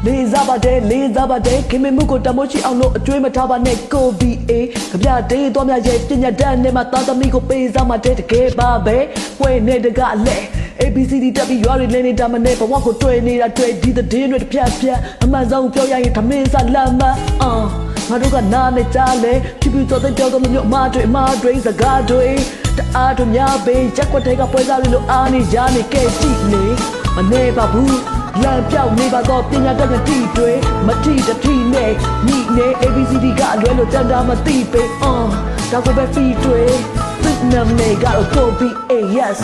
လေးစားပါတယ်ခင်မမှုကိုတမိုးရှိအောင်လို့အကျွေးမထားပါနဲ့ကို BA ကြပြတေးတော်များရဲ့ပညာတတ်နဲ့မှသားသမီးကိုပေးစားမှတဲ့တကယ်ပါပဲပွဲနဲ့တကလဲ ABCD တက်ပြီးရွာတွေလင်းနေတာမနဲ့ဘဝကိုတွေ့နေတာတွေ့ဒီတဲ့တွေတစ်ဖြတ်အမှန်ဆုံးပြောရရင်ထမင်းစားလမ်းမငါတို့ကနားနဲ့ကြားလဲဖြူဖြူတော်တဲ့ပြောတော့မျိုးအမားတွေစကားတွေတအားတို့များပေးချက်ွက်တဲ့ကပွဲစားတွေလို့အားနေကြနေကဲကြည့်နေမနေပါဘူးလမ်းပြောက်နေပါတော့ပညာတတ်တဲ့တီတွေမတီတတီနဲ့ညီနေ ABCD ကအလွဲလို့တန်တာမသိပေးဒါကိုပဲဖီတွေ Big name တွေကတော့ Kobe yes